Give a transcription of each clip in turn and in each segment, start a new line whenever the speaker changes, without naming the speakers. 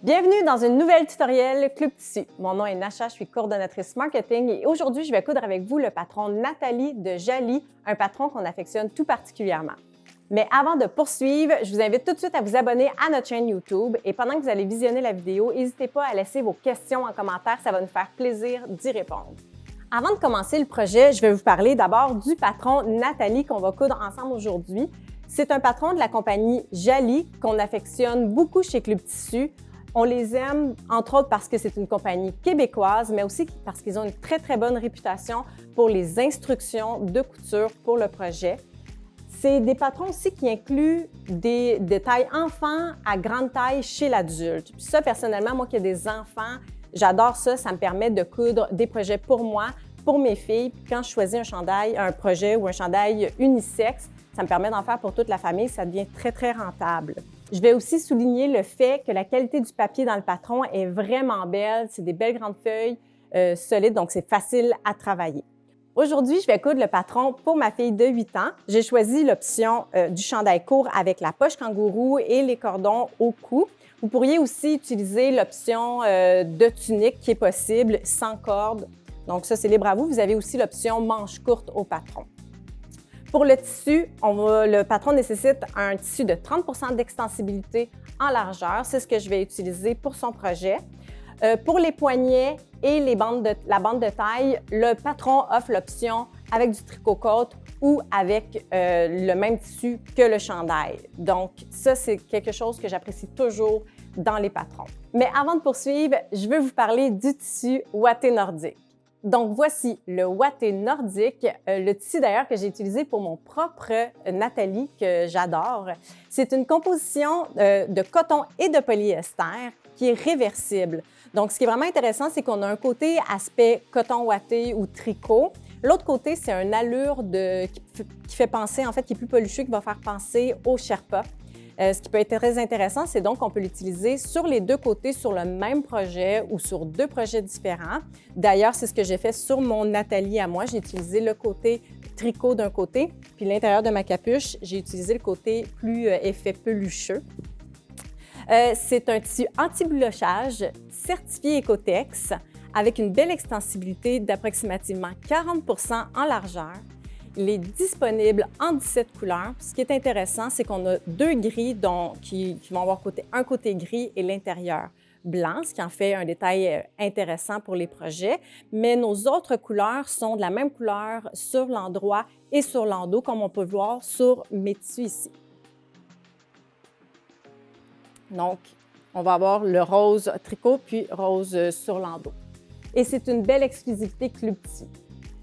Bienvenue dans une nouvelle tutoriel Club Tissu. Mon nom est Nacha, je suis coordonnatrice marketing et aujourd'hui, je vais coudre avec vous le patron Nathalie de Jali, un patron qu'on affectionne tout particulièrement. Mais avant de poursuivre, je vous invite tout de suite à vous abonner à notre chaîne YouTube et pendant que vous allez visionner la vidéo, n'hésitez pas à laisser vos questions en commentaire, ça va nous faire plaisir d'y répondre. Avant de commencer le projet, je vais vous parler d'abord du patron Nathalie qu'on va coudre ensemble aujourd'hui. C'est un patron de la compagnie Jali qu'on affectionne beaucoup chez Club Tissu. On les aime, entre autres parce que c'est une compagnie québécoise, mais aussi parce qu'ils ont une très, très bonne réputation pour les instructions de couture pour le projet. C'est des patrons aussi qui incluent des tailles enfants à grande taille chez l'adulte. Ça, personnellement, moi qui ai des enfants, j'adore ça. Ça me permet de coudre des projets pour moi, pour mes filles. Puis quand je choisis un chandail, un projet ou un chandail unisexe, ça me permet d'en faire pour toute la famille. Ça devient très, très rentable. Je vais aussi souligner le fait que la qualité du papier dans le patron est vraiment belle. C'est des belles grandes feuilles solides, donc c'est facile à travailler. Aujourd'hui, je vais coudre le patron pour ma fille de 8 ans. J'ai choisi l'option du chandail court avec la poche kangourou et les cordons au cou. Vous pourriez aussi utiliser l'option de tunique qui est possible sans corde. Donc ça, c'est libre à vous. Vous avez aussi l'option manche courte au patron. Pour le tissu, le patron nécessite un tissu de 30 d'extensibilité en largeur. C'est ce que je vais utiliser pour son projet. Pour les poignets et la bande de taille, le patron offre l'option avec du tricot-côte ou avec le même tissu que le chandail. Donc ça, c'est quelque chose que j'apprécie toujours dans les patrons. Mais avant de poursuivre, je veux vous parler du tissu ouaté nordique. Donc, voici le ouaté nordique, le tissu d'ailleurs que j'ai utilisé pour mon propre Nathalie, que j'adore. C'est une composition de coton et de polyester qui est réversible. Donc, ce qui est vraiment intéressant, c'est qu'on a un côté aspect coton ouaté ou tricot. L'autre côté, c'est une allure qui fait penser, en fait, qui est plus pelucheux, qui va faire penser au Sherpa. Ce qui peut être très intéressant, c'est donc qu'on peut l'utiliser sur les deux côtés sur le même projet ou sur deux projets différents. D'ailleurs, c'est ce que j'ai fait sur mon Nathalie à moi. J'ai utilisé le côté tricot d'un côté, puis l'intérieur de ma capuche, j'ai utilisé le côté plus effet pelucheux. C'est un tissu anti-boulochage, certifié Écotex, avec une belle extensibilité d'approximativement 40 en largeur. Il est disponible en 17 couleurs. Ce qui est intéressant, c'est qu'on a deux gris qui vont avoir un côté gris et l'intérieur blanc, ce qui en fait un détail intéressant pour les projets. Mais nos autres couleurs sont de la même couleur sur l'endroit et sur l'endos, comme on peut voir sur mes tissus ici. Donc, on va avoir le rose tricot puis rose sur l'endos. Et c'est une belle exclusivité Club Tissu.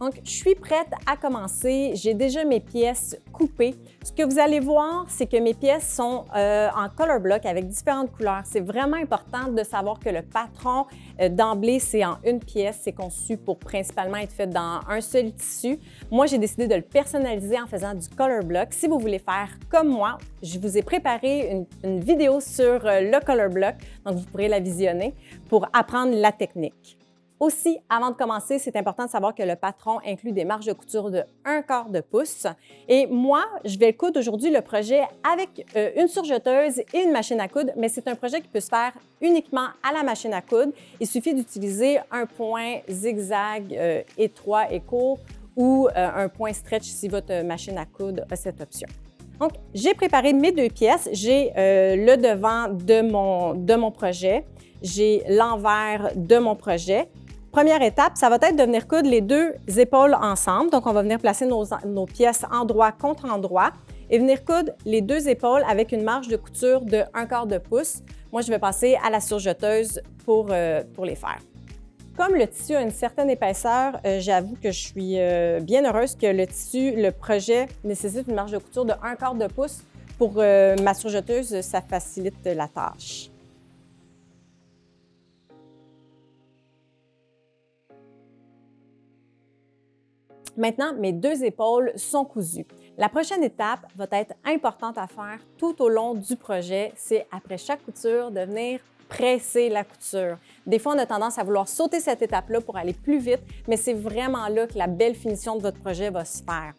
Donc, je suis prête à commencer. J'ai déjà mes pièces coupées. Ce que vous allez voir, c'est que mes pièces sont en color block avec différentes couleurs. C'est vraiment important de savoir que le patron, d'emblée, c'est en une pièce. C'est conçu pour principalement être fait dans un seul tissu. Moi, j'ai décidé de le personnaliser en faisant du color block. Si vous voulez faire comme moi, je vous ai préparé une vidéo sur le color block, donc vous pourrez la visionner pour apprendre la technique. Aussi, avant de commencer, c'est important de savoir que le patron inclut des marges de couture de 1/4 de pouce. Et moi, je vais coudre aujourd'hui le projet avec une surjeteuse et une machine à coudre, mais c'est un projet qui peut se faire uniquement à la machine à coudre. Il suffit d'utiliser un point zigzag étroit et court ou un point stretch si votre machine à coudre a cette option. Donc, j'ai préparé mes deux pièces. J'ai le devant de mon projet, j'ai l'envers de mon projet. Première étape, ça va être de venir coudre les deux épaules ensemble. Donc, on va venir placer nos pièces endroit contre endroit et venir coudre les deux épaules avec une marge de couture de 1/4 de pouce. Moi, je vais passer à la surjeteuse pour les faire. Comme le tissu a une certaine épaisseur, j'avoue que je suis bien heureuse que le projet nécessite une marge de couture de 1/4 de pouce. Pour ma surjeteuse, ça facilite la tâche. Maintenant, mes deux épaules sont cousues. La prochaine étape va être importante à faire tout au long du projet, c'est après chaque couture de venir presser la couture. Des fois, on a tendance à vouloir sauter cette étape-là pour aller plus vite, mais c'est vraiment là que la belle finition de votre projet va se faire.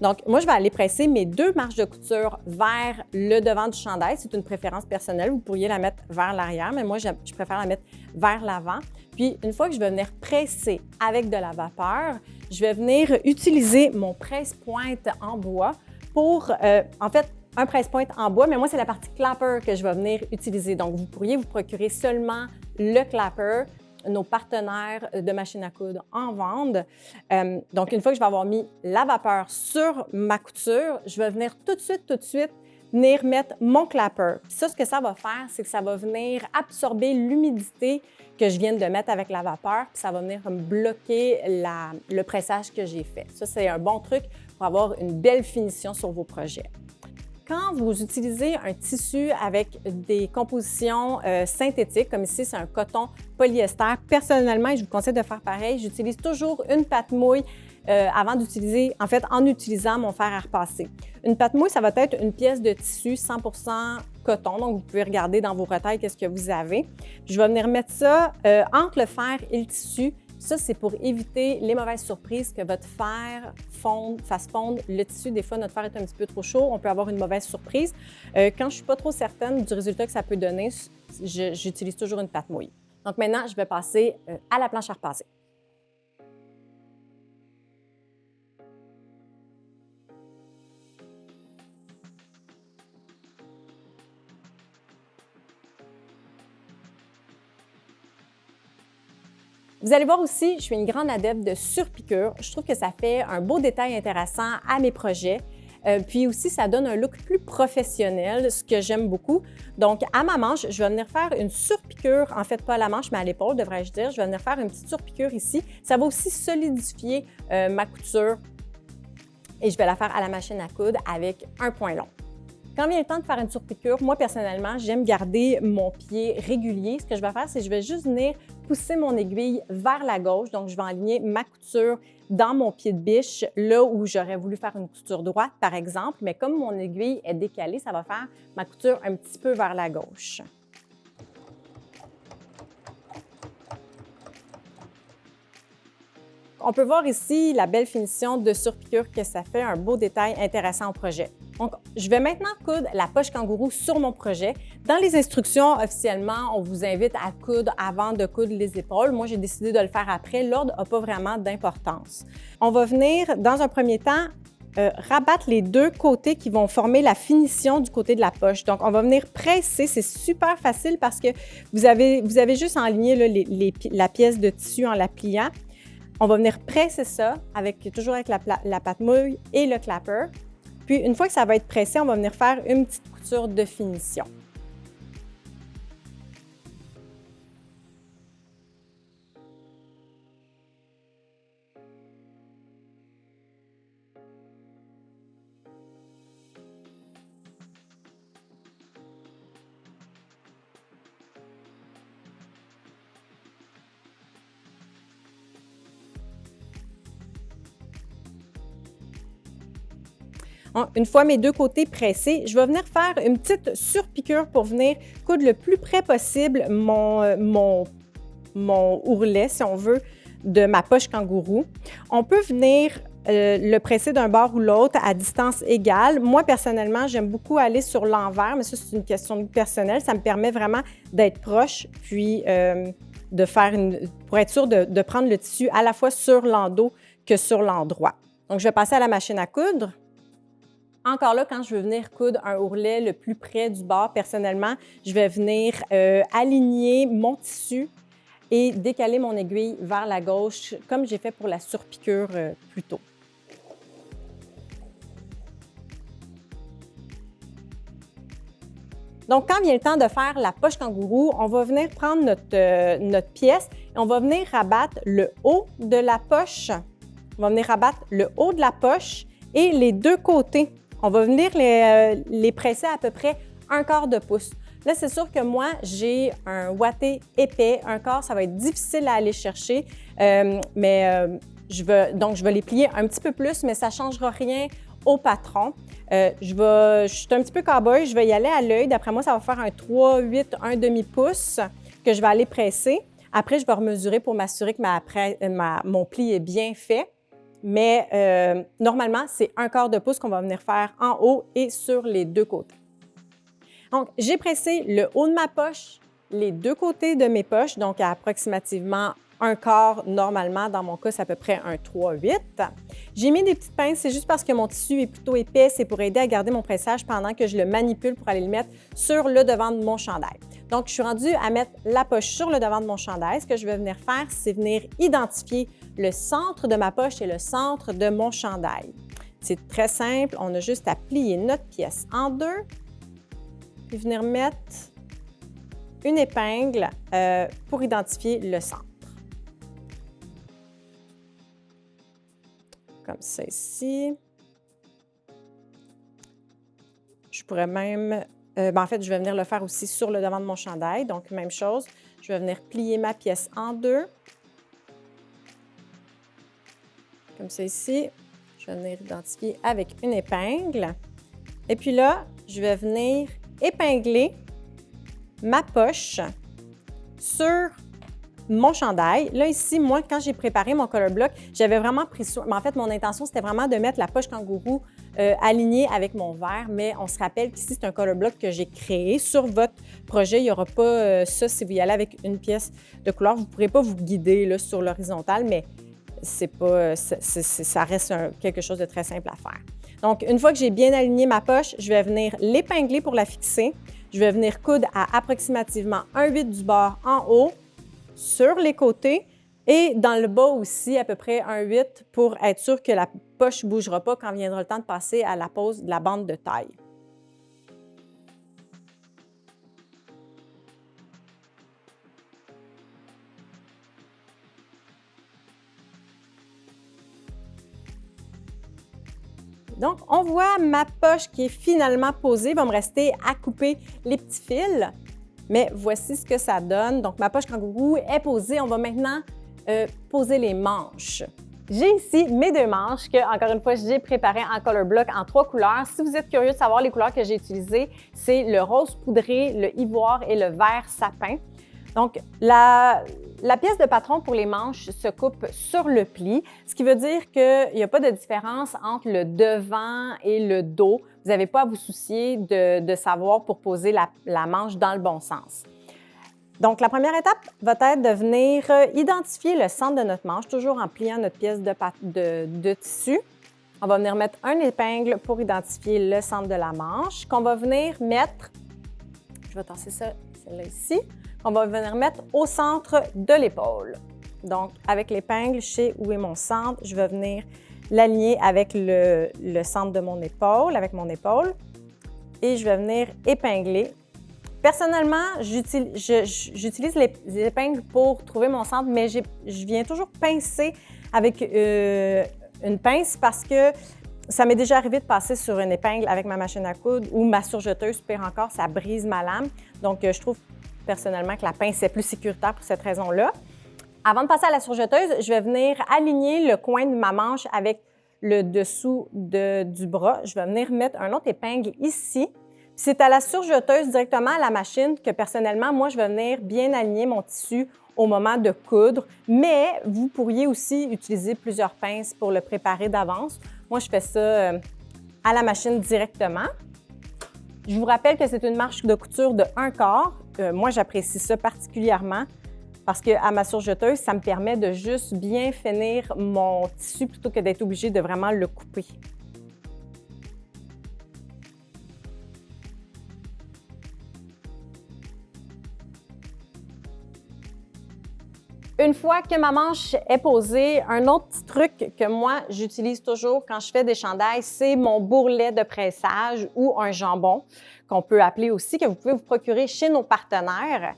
Donc, moi, je vais aller presser mes 2 marches de couture vers le devant du chandail. C'est une préférence personnelle. Vous pourriez la mettre vers l'arrière, mais moi, je préfère la mettre vers l'avant. Puis, une fois que je vais venir presser avec de la vapeur, je vais venir utiliser mon presse-pointe en bois pour, en fait, un presse-pointe en bois, mais moi, c'est la partie clapper que je vais venir utiliser. Donc, vous pourriez vous procurer seulement le clapper. Nos partenaires de machine à coudre en vendent. Donc, une fois que je vais avoir mis la vapeur sur ma couture, je vais venir tout de suite, venir mettre mon clapper. Puis ça, ce que ça va faire, c'est que ça va venir absorber l'humidité que je viens de mettre avec la vapeur, puis ça va venir comme bloquer le pressage que j'ai fait. Ça, c'est un bon truc pour avoir une belle finition sur vos projets. Quand vous utilisez un tissu avec des compositions synthétiques, comme ici, c'est un coton polyester, personnellement, et je vous conseille de faire pareil, j'utilise toujours une pâte mouille avant d'utiliser, en fait, en utilisant mon fer à repasser. Une pâte mouille, ça va être une pièce de tissu 100% coton, donc vous pouvez regarder dans vos retailles qu'est-ce que vous avez. Puis je vais venir mettre ça entre le fer et le tissu. Ça, c'est pour éviter les mauvaises surprises, que votre fer fasse fondre le tissu. Des fois, notre fer est un petit peu trop chaud, on peut avoir une mauvaise surprise. Quand je ne suis pas trop certaine du résultat que ça peut donner, j'utilise toujours une pâte mouille. Donc maintenant, je vais passer à la planche à repasser. Vous allez voir aussi, je suis une grande adepte de surpiqûre. Je trouve que ça fait un beau détail intéressant à mes projets. Puis aussi, ça donne un look plus professionnel, ce que j'aime beaucoup. Donc, à ma manche, je vais venir faire une surpiqûre, en fait, pas à la manche, mais à l'épaule, devrais-je dire. Je vais venir faire une petite surpiqûre ici. Ça va aussi solidifier ma couture et je vais la faire à la machine à coudre avec un point long. Quand vient le temps de faire une surpiqûre, moi, personnellement, j'aime garder mon pied régulier. Ce que je vais faire, c'est que je vais juste venir pousser mon aiguille vers la gauche. Donc, je vais aligner ma couture dans mon pied de biche, là où j'aurais voulu faire une couture droite, par exemple. Mais comme mon aiguille est décalée, ça va faire ma couture un petit peu vers la gauche. On peut voir ici la belle finition de surpiqûre que ça fait, un beau détail intéressant au projet. Donc, je vais maintenant coudre la poche kangourou sur mon projet. Dans les instructions, officiellement, on vous invite à coudre avant de coudre les épaules. Moi, j'ai décidé de le faire après. L'ordre n'a pas vraiment d'importance. On va venir, dans un premier temps, rabattre les 2 côtés qui vont former la finition du côté de la poche. Donc, on va venir presser. C'est super facile parce que vous avez juste enligné là, la pièce de tissu en la pliant. On va venir presser ça toujours avec la pâte mouille et le clapper. Puis, une fois que ça va être pressé, on va venir faire une petite couture de finition. Une fois mes 2 côtés pressés, je vais venir faire une petite surpiqûre pour venir coudre le plus près possible mon ourlet, si on veut, de ma poche kangourou. On peut venir le presser d'un bord ou l'autre à distance égale. Moi, personnellement, j'aime beaucoup aller sur l'envers, mais ça, c'est une question personnelle. Ça me permet vraiment d'être proche, puis pour être sûr de prendre le tissu à la fois sur l'endos que sur l'endroit. Donc, je vais passer à la machine à coudre. Encore là, quand je veux venir coudre un ourlet le plus près du bord, personnellement, je vais venir aligner mon tissu et décaler mon aiguille vers la gauche, comme j'ai fait pour la surpiqûre plus tôt. Donc, quand vient le temps de faire la poche kangourou, on va venir prendre notre pièce et on va venir rabattre le haut de la poche. On va venir rabattre le haut de la poche et les 2 côtés. On va venir les presser à peu près 1/4 de pouce. Là, c'est sûr que moi, j'ai un ouaté épais. Un quart, ça va être difficile à aller chercher, je vais les plier un petit peu plus, mais ça ne changera rien au patron. Je suis un petit peu cow-boy, je vais y aller à l'œil. D'après moi, ça va faire un 3/8, un demi-pouce que je vais aller presser. Après, je vais remesurer pour m'assurer que mon pli est bien fait. Mais normalement, c'est 1/4 de pouce qu'on va venir faire en haut et sur les deux côtés. Donc, j'ai pressé le haut de ma poche, les deux côtés de mes poches, donc à approximativement 1/4 normalement. Dans mon cas, c'est à peu près un 3/8. J'ai mis des petites pinces, c'est juste parce que mon tissu est plutôt épais, c'est pour aider à garder mon pressage pendant que je le manipule pour aller le mettre sur le devant de mon chandail. Donc, je suis rendue à mettre la poche sur le devant de mon chandail. Ce que je vais venir faire, c'est venir identifier le centre de ma poche et le centre de mon chandail. C'est très simple, on a juste à plier notre pièce en deux, puis venir mettre une épingle pour identifier le centre. Comme ça ici. Je pourrais même... en fait, je vais venir le faire aussi sur le devant de mon chandail. Donc, même chose. Je vais venir plier ma pièce en deux. Comme ça ici. Je vais venir identifier avec une épingle. Et puis là, je vais venir épingler ma poche sur mon chandail. Là, ici, moi, quand j'ai préparé mon color block, j'avais vraiment pris soin. Mais en fait, mon intention, c'était vraiment de mettre la poche kangourou alignée avec mon verre. Mais on se rappelle qu'ici, c'est un color block que j'ai créé. Sur votre projet, il n'y aura pas ça si vous y allez avec une pièce de couleur. Vous ne pourrez pas vous guider là, sur l'horizontale, mais c'est pas, ça reste quelque chose de très simple à faire. Donc, une fois que j'ai bien aligné ma poche, je vais venir l'épingler pour la fixer. Je vais venir coudre à approximativement 1/8 du bord en haut, sur les côtés et dans le bas aussi, à peu près 1/8 pour être sûr que la poche ne bougera pas quand viendra le temps de passer à la pose de la bande de taille. Donc, on voit ma poche qui est finalement posée. Il va me rester à couper les petits fils. Mais voici ce que ça donne. Donc, ma poche kangourou est posée. On va maintenant poser les manches. J'ai ici mes deux manches que, encore une fois, j'ai préparées en color block en 3 couleurs. Si vous êtes curieux de savoir les couleurs que j'ai utilisées, c'est le rose poudré, le ivoire et le vert sapin. Donc, la pièce de patron pour les manches se coupe sur le pli, ce qui veut dire qu'il n'y a pas de différence entre le devant et le dos. Vous n'avez pas à vous soucier de savoir pour poser la manche dans le bon sens. Donc, la première étape va être de venir identifier le centre de notre manche, toujours en pliant notre pièce de tissu. On va venir mettre une épingle pour identifier le centre de la manche, qu'on va venir mettre, je vais tasser ça, celle-là ici, qu'on va venir mettre au centre de l'épaule. Donc, avec l'épingle, je sais où est mon centre, je vais venir l'aligner avec le centre de mon épaule, avec mon épaule, et je vais venir épingler. Personnellement, j'utilise les épingles pour trouver mon centre, mais je viens toujours pincer avec une pince parce que ça m'est déjà arrivé de passer sur une épingle avec ma machine à coudre ou ma surjeteuse, pire encore, ça brise ma lame. Donc, je trouve personnellement que la pince est plus sécuritaire pour cette raison-là. Avant de passer à la surjeteuse, je vais venir aligner le coin de ma manche avec le dessous du bras. Je vais venir mettre un autre épingle ici. C'est à la surjeteuse directement à la machine que personnellement, moi, je vais venir bien aligner mon tissu au moment de coudre, mais vous pourriez aussi utiliser plusieurs pinces pour le préparer d'avance. Moi, je fais ça à la machine directement. Je vous rappelle que c'est une marche de couture de 1/4. Moi, j'apprécie ça particulièrement parce qu'à ma surjeteuse, ça me permet de juste bien finir mon tissu plutôt que d'être obligée de vraiment le couper. Une fois que ma manche est posée, un autre petit truc que moi, j'utilise toujours quand je fais des chandails, c'est mon bourrelet de pressage ou un jambon, qu'on peut appeler aussi, que vous pouvez vous procurer chez nos partenaires.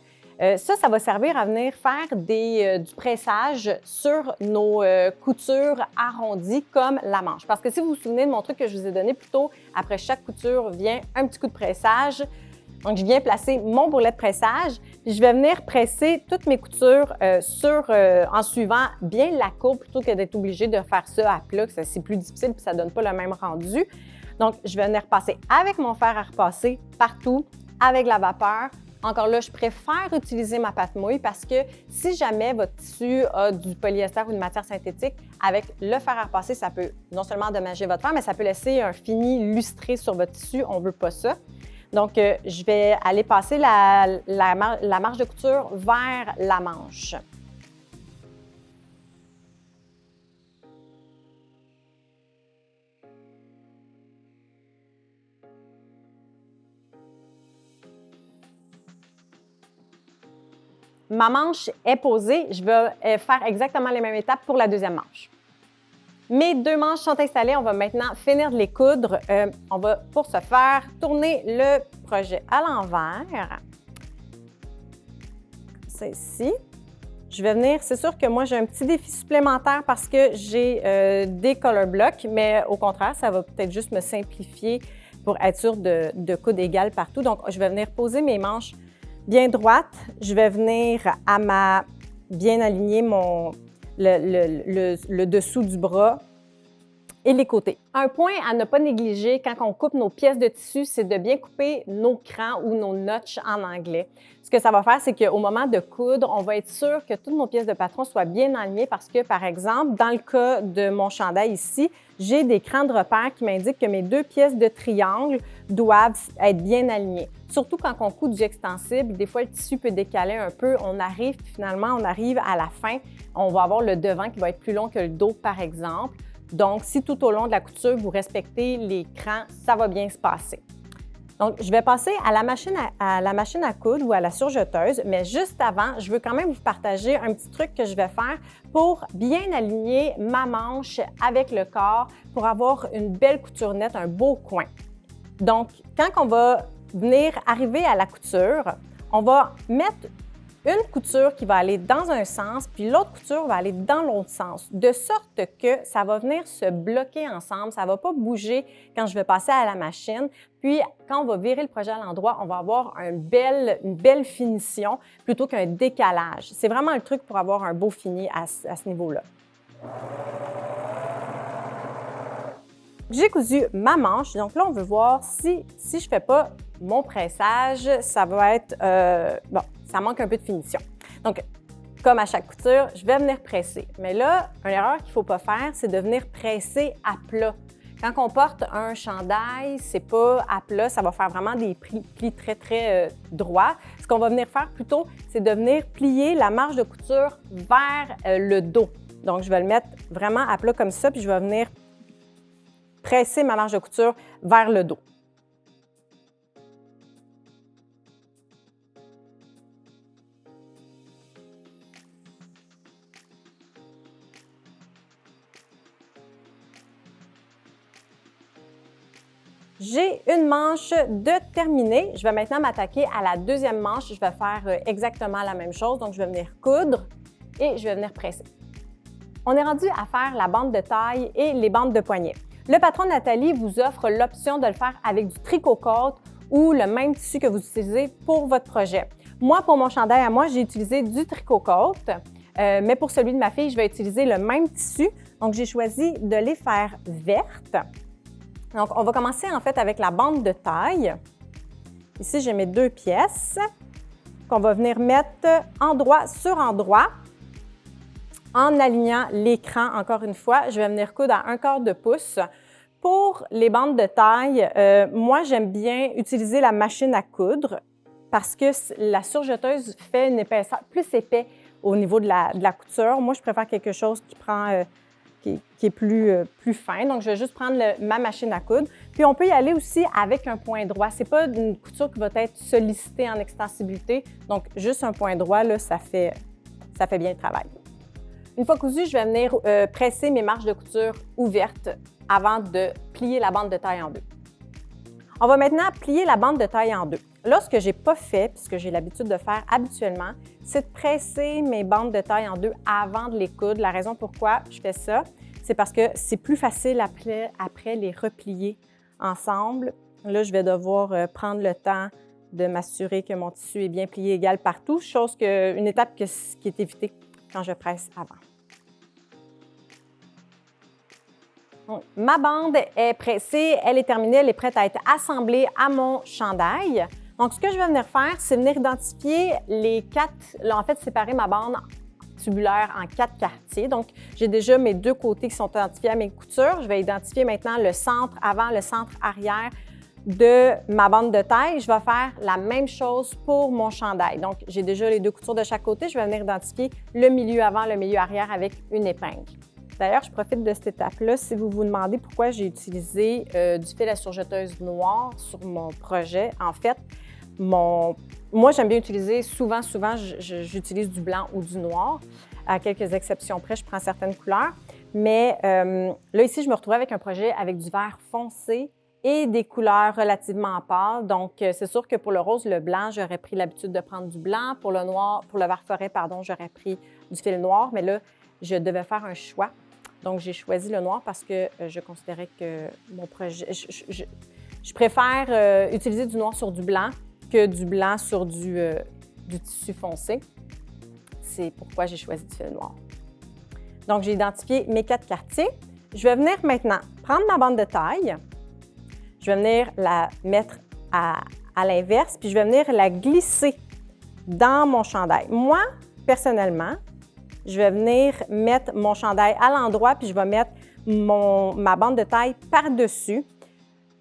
Ça va servir à venir faire du pressage sur nos coutures arrondies comme la manche. Parce que si vous vous souvenez de mon truc que je vous ai donné plus tôt, après chaque couture vient un petit coup de pressage. Donc, je viens placer mon bourrelet de pressage, puis je vais venir presser toutes mes coutures en suivant bien la courbe plutôt que d'être obligée de faire ça à plat, c'est plus difficile puis ça ne donne pas le même rendu. Donc, je vais venir passer avec mon fer à repasser partout, avec la vapeur. Encore là, je préfère utiliser ma pâte mouille parce que si jamais votre tissu a du polyester ou une matière synthétique, avec le fer à repasser, ça peut non seulement endommager votre fer, mais ça peut laisser un fini lustré sur votre tissu. On ne veut pas ça. Donc, je vais aller passer la marge de couture vers la manche. Ma manche est posée, je vais faire exactement les mêmes étapes pour la deuxième manche. Mes deux manches sont installées, on va maintenant finir de les coudre. On va, pour ce faire, tourner le projet à l'envers. C'est ici. Je vais venir, c'est sûr que moi j'ai un petit défi supplémentaire parce que j'ai des color blocks, mais au contraire, ça va peut-être juste me simplifier pour être sûr de coudre égal partout. Donc, je vais venir poser mes manches bien droite, je vais venir bien aligner le dessous du bras et les côtés. Un point à ne pas négliger quand on coupe nos pièces de tissu, c'est de bien couper nos crans ou nos notches en anglais. Ce que ça va faire, c'est qu'au moment de coudre, on va être sûr que toutes nos pièces de patron soient bien alignées parce que, par exemple, dans le cas de mon chandail ici, j'ai des crans de repère qui m'indiquent que mes deux pièces de triangle doivent être bien alignées. Surtout quand on coud du extensible, des fois le tissu peut décaler un peu. On arrive à la fin, on va avoir le devant qui va être plus long que le dos, par exemple. Donc, si tout au long de la couture, vous respectez les crans, ça va bien se passer. Donc, je vais passer à la machine à coudre ou à la surjeteuse, mais juste avant, je veux quand même vous partager un petit truc que je vais faire pour bien aligner ma manche avec le corps pour avoir une belle couture nette, un beau coin. Donc, quand on va venir arriver à la couture, on va mettre une couture qui va aller dans un sens, puis l'autre couture va aller dans l'autre sens, de sorte que ça va venir se bloquer ensemble, ça ne va pas bouger quand je vais passer à la machine. Puis, quand on va virer le projet à l'endroit, on va avoir une belle finition plutôt qu'un décalage. C'est vraiment le truc pour avoir un beau fini à ce niveau-là. J'ai cousu ma manche, donc là, on veut voir si je ne fais pas mon pressage, ça va être, ça manque un peu de finition. Donc, comme à chaque couture, je vais venir presser. Mais là, une erreur qu'il ne faut pas faire, c'est de venir presser à plat. Quand on porte un chandail, c'est pas à plat, ça va faire vraiment des plis très, très droits. Ce qu'on va venir faire plutôt, c'est de venir plier la marge de couture vers le dos. Donc, je vais le mettre vraiment à plat comme ça, puis je vais venir presser ma marge de couture vers le dos. J'ai une manche de terminée. Je vais maintenant m'attaquer à la deuxième manche. Je vais faire exactement la même chose. Donc, je vais venir coudre et je vais venir presser. On est rendu à faire la bande de taille et les bandes de poignet. Le patron Nathalie vous offre l'option de le faire avec du tricot-côte ou le même tissu que vous utilisez pour votre projet. Moi, pour mon chandail à moi, j'ai utilisé du tricot-côte, mais pour celui de ma fille, je vais utiliser le même tissu. Donc, j'ai choisi de les faire vertes. Donc, on va commencer en fait avec la bande de taille. Ici, j'ai mes deux pièces qu'on va venir mettre endroit sur endroit en alignant l'écran. Encore une fois, je vais venir coudre à 1/4 de pouce. Pour les bandes de taille, moi, j'aime bien utiliser la machine à coudre parce que la surjeteuse fait une épaisseur plus épais au niveau de la couture. Moi, je préfère quelque chose qui prend... qui est plus fin. Donc, je vais juste prendre ma machine à coudre. Puis, on peut y aller aussi avec un point droit. Ce n'est pas une couture qui va être sollicitée en extensibilité. Donc, juste un point droit, là, ça fait bien le travail. Une fois cousu, je vais venir presser mes marges de couture ouvertes avant de plier la bande de taille en deux. On va maintenant plier la bande de taille en deux. Là, ce que je n'ai pas fait, puisque j'ai l'habitude de faire habituellement, c'est de presser mes bandes de taille en deux avant de les coudre. La raison pourquoi je fais ça, c'est parce que c'est plus facile après les replier ensemble. Là, je vais devoir prendre le temps de m'assurer que mon tissu est bien plié égal partout, une étape qui est évitée quand je presse avant. Donc, ma bande est pressée, elle est terminée, elle est prête à être assemblée à mon chandail. Donc, ce que je vais venir faire, c'est venir identifier les 4, en fait, séparer ma bande tubulaire en 4 quartiers. Donc, j'ai déjà mes 2 côtés qui sont identifiés à mes coutures. Je vais identifier maintenant le centre avant, le centre arrière de ma bande de taille. Je vais faire la même chose pour mon chandail. Donc, j'ai déjà les 2 coutures de chaque côté. Je vais venir identifier le milieu avant, le milieu arrière avec une épingle. D'ailleurs, je profite de cette étape-là si vous vous demandez pourquoi j'ai utilisé du fil à surjeteuse noir sur mon projet. En fait, moi, j'aime bien utiliser, souvent, j'utilise du blanc ou du noir. À quelques exceptions près, je prends certaines couleurs. Mais là, ici, je me retrouve avec un projet avec du vert foncé et des couleurs relativement pâles. Donc, c'est sûr que pour le rose, le blanc, j'aurais pris l'habitude de prendre du blanc. Pour le noir, pour le vert forêt, pardon, j'aurais pris du fil noir. Mais là, je devais faire un choix. Donc, j'ai choisi le noir parce que je considérais que mon projet... Je préfère utiliser du noir sur du blanc que du blanc sur du tissu foncé. C'est pourquoi j'ai choisi du fil noir. Donc, j'ai identifié mes 4 quartiers. Je vais venir maintenant prendre ma bande de taille. Je vais venir la mettre à l'inverse, puis je vais venir la glisser dans mon chandail. Moi, personnellement, je vais venir mettre mon chandail à l'endroit, puis je vais mettre ma bande de taille par-dessus.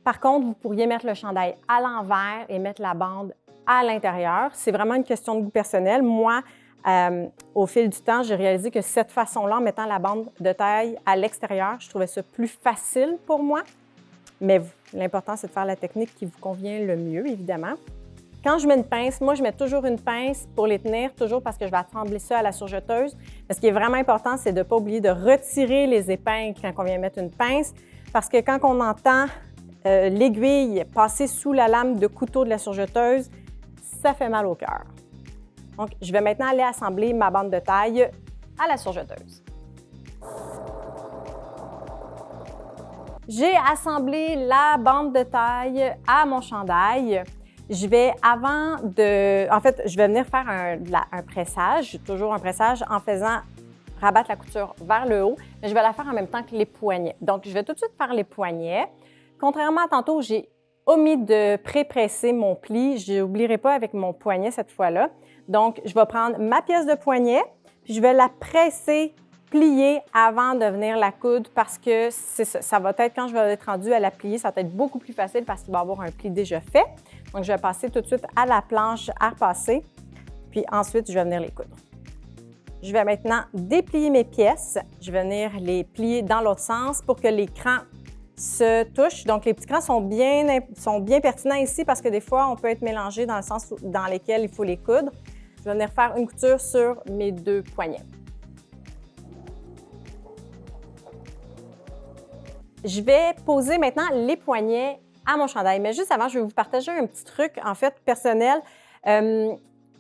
Par contre, vous pourriez mettre le chandail à l'envers et mettre la bande à l'intérieur. C'est vraiment une question de goût personnel. Moi, au fil du temps, j'ai réalisé que cette façon-là, en mettant la bande de taille à l'extérieur, je trouvais ça plus facile pour moi. Mais l'important, c'est de faire la technique qui vous convient le mieux, évidemment. Quand je mets une pince, moi, je mets toujours une pince pour les tenir, toujours parce que je vais assembler ça à la surjeteuse. Mais ce qui est vraiment important, c'est de ne pas oublier de retirer les épingles quand on vient mettre une pince, parce que quand on entend l'aiguille passer sous la lame de couteau de la surjeteuse, ça fait mal au cœur. Donc, je vais maintenant aller assembler ma bande de taille à la surjeteuse. J'ai assemblé la bande de taille à mon chandail. Je vais, je vais venir faire un pressage, toujours un pressage, en faisant rabattre la couture vers le haut, mais je vais la faire en même temps que les poignets. Donc, je vais tout de suite faire les poignets. Contrairement à tantôt, j'ai omis de pré-presser mon pli. Je n'oublierai pas avec mon poignet cette fois-là. Donc, je vais prendre ma pièce de poignet, puis je vais la presser, plier avant de venir la coudre parce que ça va être, quand je vais être rendue à la plier, ça va être beaucoup plus facile parce qu'il va y avoir un pli déjà fait. Donc, je vais passer tout de suite à la planche à repasser, puis ensuite, je vais venir les coudre. Je vais maintenant déplier mes pièces. Je vais venir les plier dans l'autre sens pour que les crans se touchent. Donc, les petits crans sont bien pertinents ici parce que des fois, on peut être mélangé dans le sens dans lequel il faut les coudre. Je vais venir faire une couture sur mes 2 poignets. Je vais poser maintenant les poignets à mon chandail. Mais juste avant, je vais vous partager un petit truc, en fait, personnel.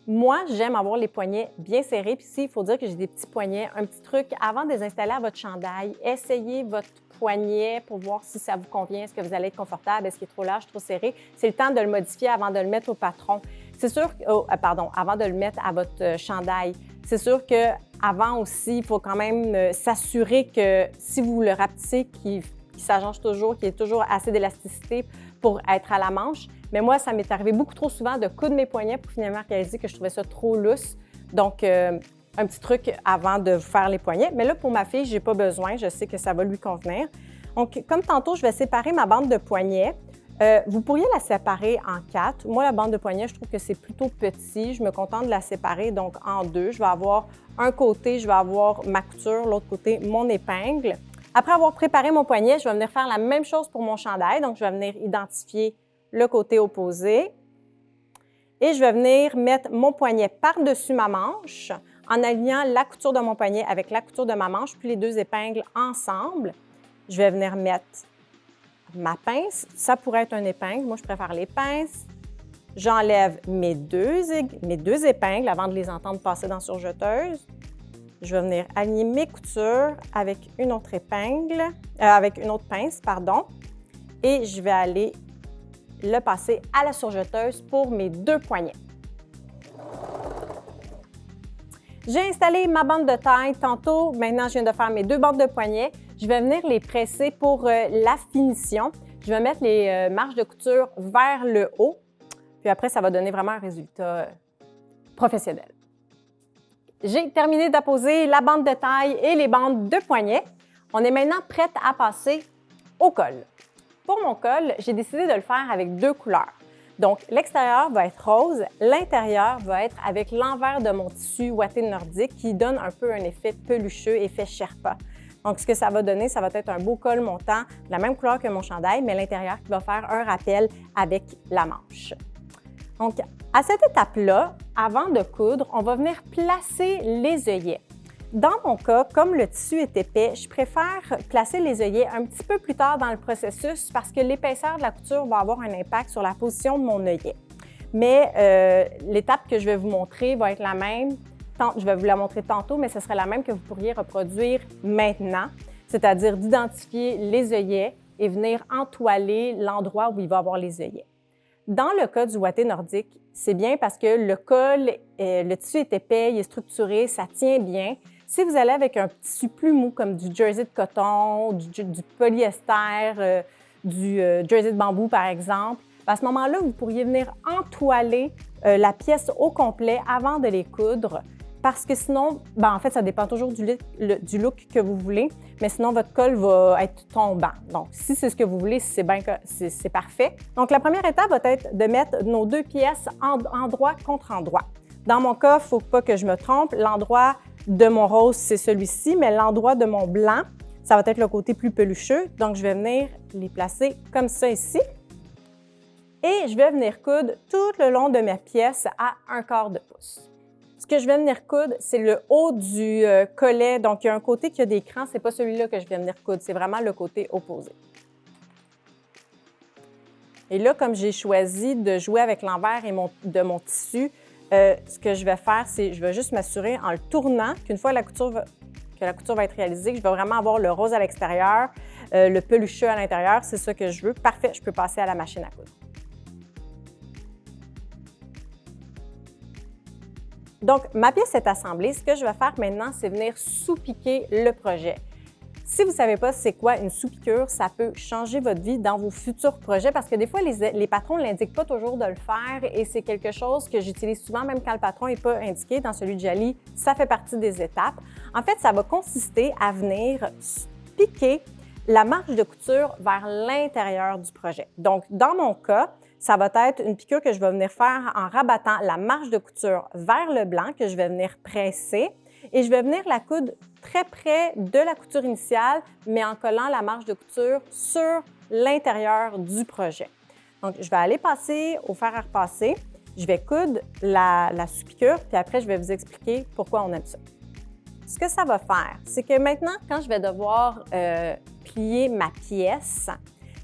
Moi, j'aime avoir les poignets bien serrés. Puis ici, il faut dire que j'ai des petits poignets. Un petit truc, avant de les installer à votre chandail, essayez votre poignet pour voir si ça vous convient. Est-ce que vous allez être confortable? Est-ce qu'il est trop large, trop serré? C'est le temps de le modifier avant de le mettre au patron. C'est sûr, avant de le mettre à votre chandail. C'est sûr qu'avant aussi, il faut quand même s'assurer que si vous le rapetissez, qu'il s'agence toujours, qu'il y ait toujours assez d'élasticité pour être à la manche. Mais moi, ça m'est arrivé beaucoup trop souvent de coudre mes poignets pour finalement réaliser que je trouvais ça trop lousse. Donc, un petit truc avant de faire les poignets. Mais là, pour ma fille, je n'ai pas besoin. Je sais que ça va lui convenir. Donc, comme tantôt, je vais séparer ma bande de poignets. Vous pourriez la séparer en 4. Moi, la bande de poignet, je trouve que c'est plutôt petit. Je me contente de la séparer donc en 2. Je vais avoir un côté, je vais avoir ma couture, l'autre côté, mon épingle. Après avoir préparé mon poignet, je vais venir faire la même chose pour mon chandail. Donc, je vais venir identifier le côté opposé. Et je vais venir mettre mon poignet par-dessus ma manche en alignant la couture de mon poignet avec la couture de ma manche, puis les 2 épingles ensemble. Je vais venir mettre ma pince. Ça pourrait être une épingle. Moi, je préfère les pinces. J'enlève mes deux épingles avant de les entendre passer dans la surjeteuse. Je vais venir aligner mes coutures avec une autre épingle, avec une autre pince, pardon. Et je vais aller le passer à la surjeteuse pour mes 2 poignets. J'ai installé ma bande de taille tantôt. Maintenant, je viens de faire mes 2 bandes de poignets. Je vais venir les presser pour la finition. Je vais mettre les marges de couture vers le haut. Puis après, ça va donner vraiment un résultat professionnel. J'ai terminé d'apposer la bande de taille et les bandes de poignet. On est maintenant prête à passer au col. Pour mon col, j'ai décidé de le faire avec 2 couleurs. Donc, l'extérieur va être rose, l'intérieur va être avec l'envers de mon tissu ouaté nordique qui donne un peu un effet pelucheux, effet Sherpa. Donc, ce que ça va donner, ça va être un beau col montant de la même couleur que mon chandail, mais l'intérieur qui va faire un rappel avec la manche. Donc, à cette étape-là, avant de coudre, on va venir placer les œillets. Dans mon cas, comme le tissu est épais, je préfère placer les œillets un petit peu plus tard dans le processus parce que l'épaisseur de la couture va avoir un impact sur la position de mon œillet. Mais l'étape que je vais vous montrer va être la même. Je vais vous la montrer tantôt, mais ce serait la même que vous pourriez reproduire maintenant, c'est-à-dire d'identifier les œillets et venir entoiler l'endroit où il va y avoir les œillets. Dans le cas du ouaté nordique, c'est bien parce que le col, le tissu est épais, il est structuré, ça tient bien. Si vous allez avec un tissu plus mou comme du jersey de coton, du polyester, du jersey de bambou par exemple, à ce moment-là, vous pourriez venir entoiler la pièce au complet avant de les coudre parce que sinon, en fait, ça dépend toujours du look que vous voulez, mais sinon, votre col va être tombant. Donc, si c'est ce que vous voulez, c'est parfait. Donc, la première étape va être de mettre nos 2 pièces endroit contre endroit. Dans mon cas, il ne faut pas que je me trompe, l'endroit de mon rose, c'est celui-ci, mais l'endroit de mon blanc, ça va être le côté plus pelucheux. Donc, je vais venir les placer comme ça ici. Et je vais venir coudre tout le long de ma pièce à 1/4 pouce. Ce que je vais venir coudre, c'est le haut du collet. Donc, il y a un côté qui a des crans, ce n'est pas celui-là que je vais venir coudre, c'est vraiment le côté opposé. Et là, comme j'ai choisi de jouer avec l'envers de mon tissu, ce que je vais faire, c'est je vais juste m'assurer en le tournant qu'une fois que la couture va être réalisée, que je vais vraiment avoir le rose à l'extérieur, le pelucheux à l'intérieur. C'est ça que je veux. Parfait, je peux passer à la machine à coudre. Donc, ma pièce est assemblée. Ce que je vais faire maintenant, c'est venir sous-piquer le projet. Si vous ne savez pas c'est quoi une sous-piqûre, ça peut changer votre vie dans vos futurs projets parce que des fois, les patrons ne l'indiquent pas toujours de le faire et c'est quelque chose que j'utilise souvent, même quand le patron n'est pas indiqué. Dans celui de Jali, ça fait partie des étapes. En fait, ça va consister à venir piquer la marge de couture vers l'intérieur du projet. Donc, dans mon cas, ça va être une piqûre que je vais venir faire en rabattant la marge de couture vers le blanc que je vais venir presser et je vais venir la coudre très près de la couture initiale, mais en collant la marge de couture sur l'intérieur du projet. Donc, je vais aller passer au fer à repasser. Je vais coudre la sous-piqûre, puis après, je vais vous expliquer pourquoi on aime ça. Ce que ça va faire, c'est que maintenant, quand je vais devoir plier ma pièce,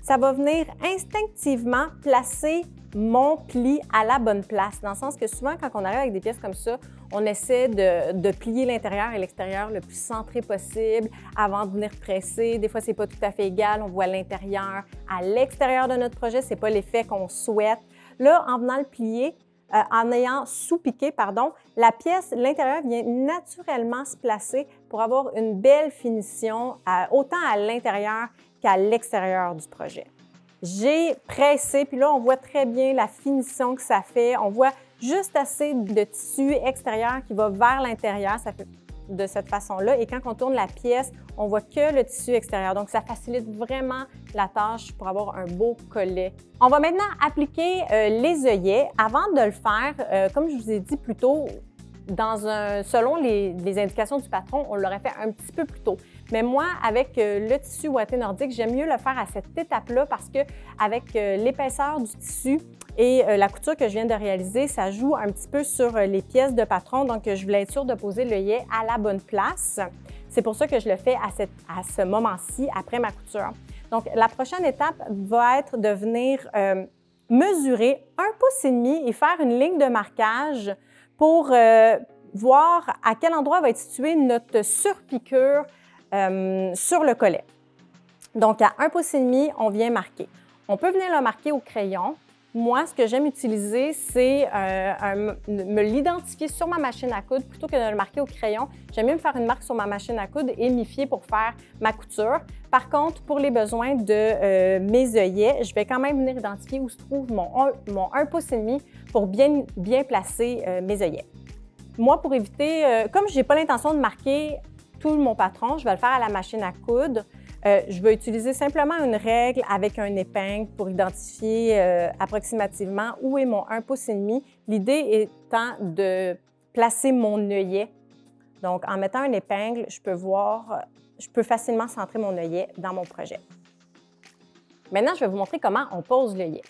ça va venir instinctivement placer mon pli à la bonne place, dans le sens que souvent, quand on arrive avec des pièces comme ça, on essaie de plier l'intérieur et l'extérieur le plus centré possible avant de venir presser. Des fois, c'est pas tout à fait égal, on voit l'intérieur. À l'extérieur de notre projet, c'est pas l'effet qu'on souhaite. Là, en venant le plier, en ayant sous-piqué, la pièce, l'intérieur vient naturellement se placer pour avoir une belle finition, autant à l'intérieur qu'à l'extérieur du projet. J'ai pressé, puis là, on voit très bien la finition que ça fait. On voit juste assez de tissu extérieur qui va vers l'intérieur. Ça fait de cette façon-là. Et quand on tourne la pièce, on voit que le tissu extérieur. Donc, ça facilite vraiment la tâche pour avoir un beau collet. On va maintenant appliquer les œillets. Avant de le faire, comme je vous ai dit plus tôt, selon les indications du patron, on l'aurait fait un petit peu plus tôt. Mais moi, avec le tissu ouaté nordique, j'aime mieux le faire à cette étape-là parce qu'avec l'épaisseur du tissu et la couture que je viens de réaliser, ça joue un petit peu sur les pièces de patron. Donc, je voulais être sûre de poser l'œillet à la bonne place. C'est pour ça que je le fais à ce moment-ci, après ma couture. Donc, la prochaine étape va être de venir mesurer 1,5 pouces et faire une ligne de marquage pour voir à quel endroit va être située notre surpiqûre sur le collet. Donc, à 1,5 pouces, on vient marquer. On peut venir le marquer au crayon Moi, ce que j'aime utiliser, c'est me l'identifier sur ma machine à coudre plutôt que de le marquer au crayon. J'aime mieux me faire une marque sur ma machine à coudre et m'y fier pour faire ma couture. Par contre, pour les besoins de mes œillets, je vais quand même venir identifier où se trouve mon 1 pouce et demi pour bien placer mes œillets. Moi, pour éviter, comme je n'ai pas l'intention de marquer tout mon patron, je vais le faire à la machine à coudre. Je vais utiliser simplement une règle avec un épingle pour identifier approximativement où est mon 1 pouce et demi. L'idée étant de placer mon œillet. Donc, en mettant un épingle, je peux facilement centrer mon œillet dans mon projet. Maintenant, je vais vous montrer comment on pose l'œillet.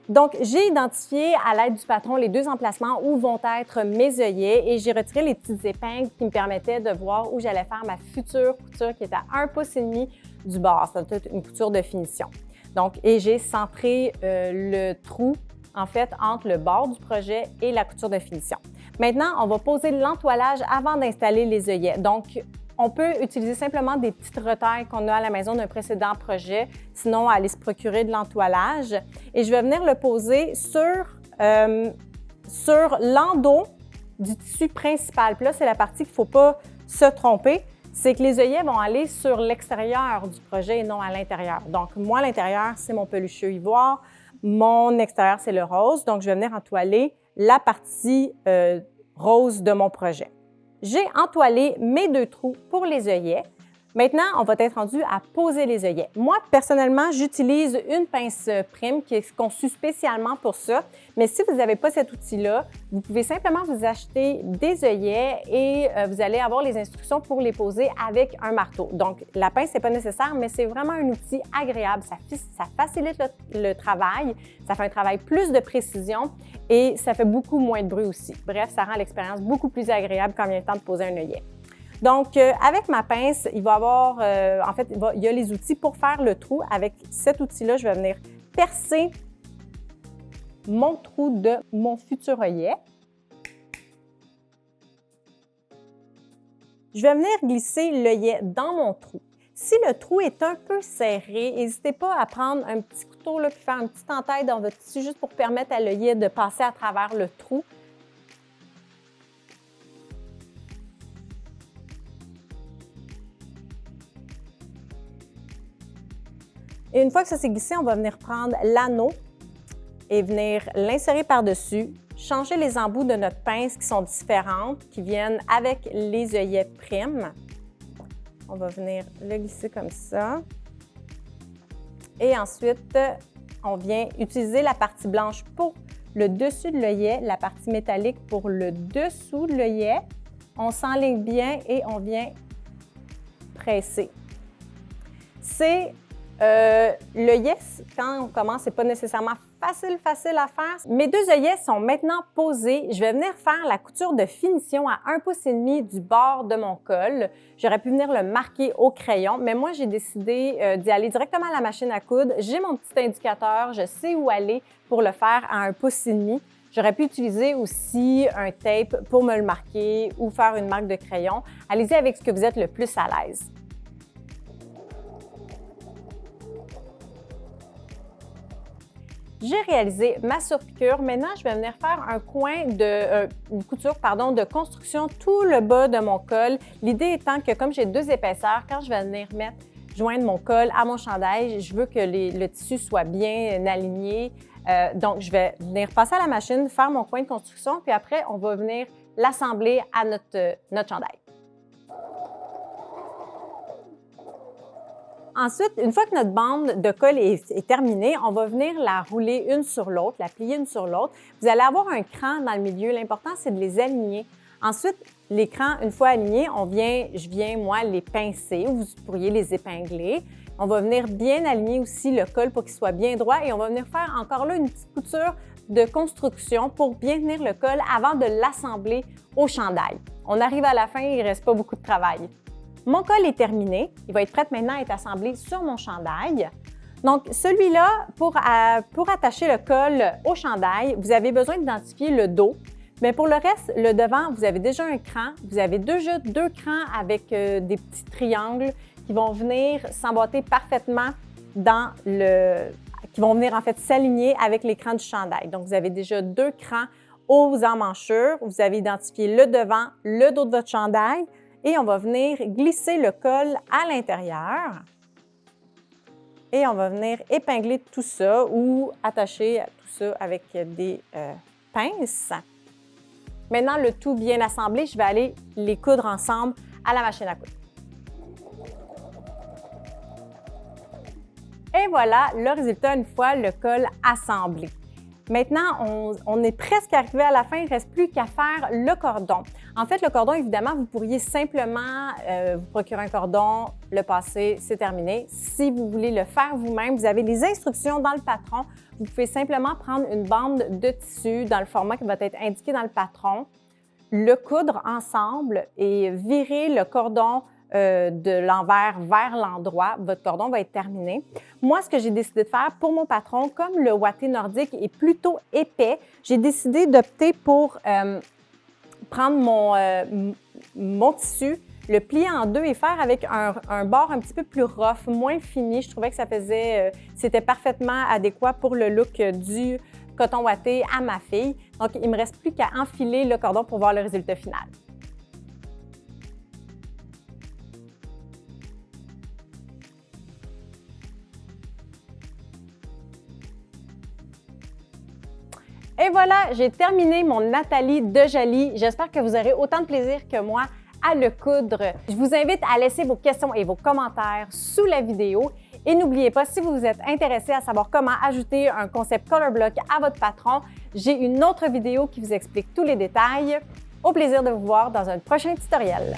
Donc, j'ai identifié à l'aide du patron les 2 emplacements où vont être mes œillets et j'ai retiré les petites épingles qui me permettaient de voir où j'allais faire ma future couture qui est à 1 pouce et demi du bord. C'est une couture de finition. Donc, et j'ai centré le trou, en fait, entre le bord du projet et la couture de finition. Maintenant, on va poser l'entoilage avant d'installer les œillets. Donc, on peut utiliser simplement des petites retailles qu'on a à la maison d'un précédent projet, sinon aller se procurer de l'entoilage. Et je vais venir le poser sur l'endos du tissu principal. Puis là, c'est la partie qu'il ne faut pas se tromper, c'est que les œillets vont aller sur l'extérieur du projet et non à l'intérieur. Donc, moi, l'intérieur, c'est mon pelucheux ivoire. Mon extérieur, c'est le rose. Donc, je vais venir entoiler la partie rose de mon projet. J'ai entoilé mes 2 trous pour les œillets. Maintenant, on va être rendu à poser les œillets. Moi, personnellement, j'utilise une pince prime qui est conçue spécialement pour ça. Mais si vous n'avez pas cet outil-là, vous pouvez simplement vous acheter des œillets et vous allez avoir les instructions pour les poser avec un marteau. Donc, la pince n'est pas nécessaire, mais c'est vraiment un outil agréable. Ça facilite le travail, ça fait un travail plus de précision et ça fait beaucoup moins de bruit aussi. Bref, ça rend l'expérience beaucoup plus agréable quand vient le temps de poser un œillet. Donc, avec ma pince, il va y avoir, il y a les outils pour faire le trou. Avec cet outil-là, je vais venir percer mon trou de mon futur œillet. Je vais venir glisser l'œillet dans mon trou. Si le trou est un peu serré, n'hésitez pas à prendre un petit couteau et faire une petite entaille dans votre tissu juste pour permettre à l'œillet de passer à travers le trou. Et une fois que ça s'est glissé, on va venir prendre l'anneau et venir l'insérer par-dessus, changer les embouts de notre pince qui sont différentes, qui viennent avec les œillets primes. On va venir le glisser comme ça. Et ensuite, on vient utiliser la partie blanche pour le dessus de l'œillet, la partie métallique pour le dessous de l'œillet. On s'enligne bien et on vient presser. L'œillet, quand on commence, ce n'est pas nécessairement facile à faire. Mes 2 œillets sont maintenant posés. Je vais venir faire la couture de finition à 1 pouce et demi du bord de mon col. J'aurais pu venir le marquer au crayon, mais moi, j'ai décidé d'y aller directement à la machine à coudre. J'ai mon petit indicateur, je sais où aller pour le faire à 1 pouce et demi. J'aurais pu utiliser aussi un tape pour me le marquer ou faire une marque de crayon. Allez-y avec ce que vous êtes le plus à l'aise. J'ai réalisé ma surpiqûre. Maintenant, je vais venir faire une couture de construction tout le bas de mon col. L'idée étant que comme j'ai 2 épaisseurs, quand je vais venir joindre mon col à mon chandail, je veux que le tissu soit bien aligné. Donc, je vais venir passer à la machine, faire mon coin de construction, puis après, on va venir l'assembler à notre chandail. Ensuite, une fois que notre bande de col est terminée, on va venir la rouler une sur l'autre, la plier une sur l'autre. Vous allez avoir un cran dans le milieu. L'important, c'est de les aligner. Ensuite, les crans, une fois alignés, je viens, moi, les pincer ou vous pourriez les épingler. On va venir bien aligner aussi le col pour qu'il soit bien droit et on va venir faire encore là une petite couture de construction pour bien tenir le col avant de l'assembler au chandail. On arrive à la fin, il ne reste pas beaucoup de travail. Mon col est terminé. Il va être prêt maintenant à être assemblé sur mon chandail. Donc, celui-là, pour attacher le col au chandail, vous avez besoin d'identifier le dos. Mais pour le reste, le devant, vous avez déjà un cran. Vous avez déjà 2 crans avec des petits triangles qui vont venir s'emboîter parfaitement qui vont venir en fait s'aligner avec l'écran du chandail. Donc, vous avez déjà 2 crans aux emmanchures. Vous avez identifié le devant, le dos de votre chandail et on va venir glisser le col à l'intérieur. Et on va venir épingler tout ça ou attacher tout ça avec des pinces. Maintenant, le tout bien assemblé, je vais aller les coudre ensemble à la machine à coudre. Et voilà le résultat une fois le col assemblé. Maintenant, on est presque arrivé à la fin, il ne reste plus qu'à faire le cordon. En fait, le cordon, évidemment, vous pourriez simplement vous procurer un cordon, le passer, c'est terminé. Si vous voulez le faire vous-même, vous avez les instructions dans le patron. Vous pouvez simplement prendre une bande de tissu dans le format qui va être indiqué dans le patron, le coudre ensemble et virer le cordon de l'envers vers l'endroit, votre cordon va être terminé. Moi, ce que j'ai décidé de faire pour mon patron, comme le ouaté nordique est plutôt épais, j'ai décidé d'opter pour prendre mon tissu, le plier en deux et faire avec un bord un petit peu plus rough, moins fini. Je trouvais que ça c'était parfaitement adéquat pour le look du coton ouaté à ma fille. Donc, il ne me reste plus qu'à enfiler le cordon pour voir le résultat final. Et voilà, j'ai terminé mon Nathalie de Jalie. J'espère que vous aurez autant de plaisir que moi à le coudre. Je vous invite à laisser vos questions et vos commentaires sous la vidéo. Et n'oubliez pas, si vous êtes intéressé à savoir comment ajouter un concept color block à votre patron, j'ai une autre vidéo qui vous explique tous les détails. Au plaisir de vous voir dans un prochain tutoriel.